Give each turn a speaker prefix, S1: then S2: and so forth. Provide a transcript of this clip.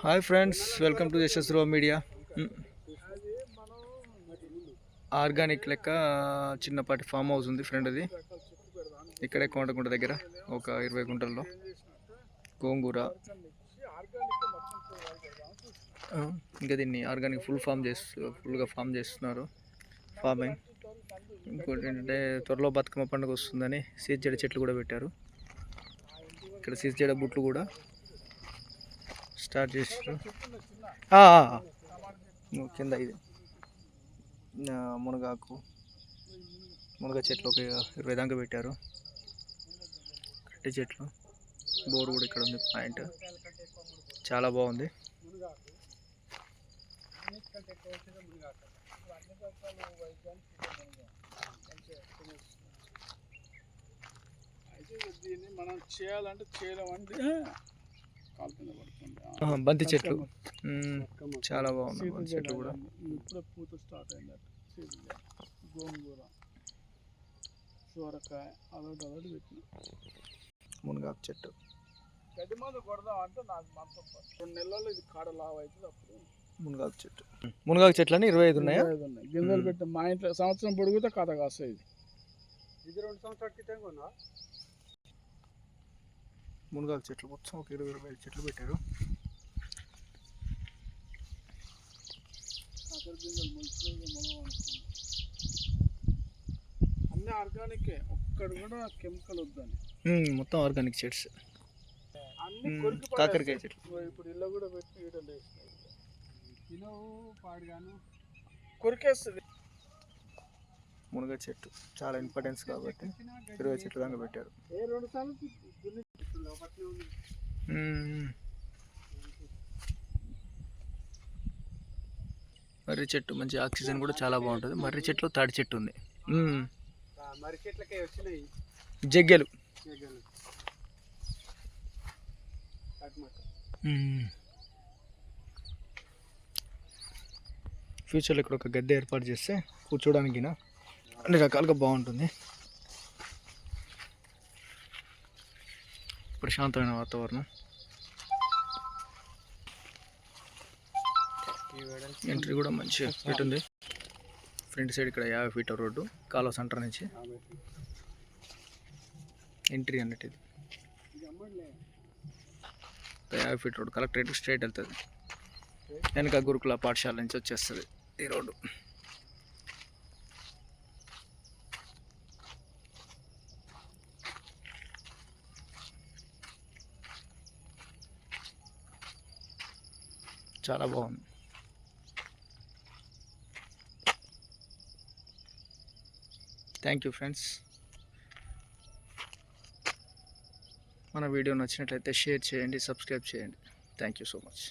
S1: Hi friends, welcome to Yashas రో media. Organic లెక్క చిన్నపాటి ఫామ్ హౌస్ ఉంది ఫ్రెండ్. అది ఇక్కడే కోంటగుంట దగ్గర ఒక 20 గుంటల్లో గోంగూర. ఇంకా దీన్ని ఆర్గానిక్ ఫుల్గా ఫామ్ చేస్తున్నారు. ఫార్మింగ్. ఇంకోటి ఏంటంటే త్వరలో బతుకమ్మ పండుగ వస్తుందని సీజడ చెట్లు కూడా పెట్టారు. ఇక్కడ సీజడ బుట్లు కూడా స్టార్ట్ చేస్తారు. కింద ఇది మునగ చెట్లు ఒక 20 దాకా పెట్టారు. కట్టి చెట్లు, బోర్డు కూడా ఇక్కడ ఉంది. పాయింట్ చాలా బాగుంది.
S2: దీన్ని మనం చేయాలంటే చేయలేమంటే
S1: బంతి చెట్లు చాలా బాగుంది. బంతి చెట్లు కూడా
S2: ఇప్పుడే పూత స్టార్ట్ అయిందట. గోంగూర, సోరకాయ అలాంటి పెట్టిన
S1: మునగాకు చెట్టు.
S2: గడ్డి మందు కొడదాం అంటే నాకు మంత 2 నెలల్లో ఇది కాడ లావు అవుతుంది. అప్పుడు
S1: మునగాకు చెట్లు అని 25 ఉన్నాయా?
S2: గింజలు పెట్టి మా ఇంట్లో సంవత్సరం పొడుగుతే కథ కాస్తాయి. ఇది 2 సంవత్సరాల క్రితం కొన్నా.
S1: మునగాకు చెట్లు మొత్తం ఒక 20-25 చెట్లు పెట్టారు.
S2: అన్నీ ఆర్గానికే, ఒక్కడు కూడా కెమికల్ వద్దని.
S1: మొత్తం ఆర్గానిక్ చెట్స్.
S2: అన్ని
S1: కాకరకాయ చెట్లు
S2: ఇప్పుడు ఇల్లు కూడా పెట్టి వీడలు వేసినాయి. తినవు పాడుగాను కొరికేస్తుంది.
S1: మునగ చెట్టు చాలా ఇంపార్టెన్స్ కాబట్టి 20 చెట్లు దాకా పెట్టారు.
S2: 2 సార్లు
S1: మర్రి చెట్టు మంచి ఆక్సిజన్ కూడా చాలా బాగుంటుంది. మర్రి చెట్లు, తాడి చెట్టు ఉంది.
S2: మర్రి చెట్లకే వచ్చినాయి
S1: జగ్గెలు. ఫ్యూచర్లో ఇక్కడ ఒక గద్దె ఏర్పాటు చేస్తే కూర్చోడానికి అన్ని రకాలుగా బాగుంటుంది. ప్రశాంతమైన వాతావరణం. ఎంట్రీ కూడా మంచిగా పెట్టింది. ఫ్రంట్ సైడ్ ఇక్కడ 50 ఫీట్ల రోడ్డు కాలువ సెంటర్ నుంచి ఎంట్రీ అన్నట్టు. ఇది 50 ఫీట్ రోడ్డు కలెక్టరేట్ స్ట్రైట్ వెళ్తుంది. వెనక గురుకుల పాఠశాల నుంచి వచ్చేస్తుంది ఈ రోడ్డు. చాలా బాగుంది. Thank you friends. మన వీడియో నచ్చినట్లయితే షేర్ చేయండి, సబ్స్క్రైబ్ చేయండి. Thank you so much.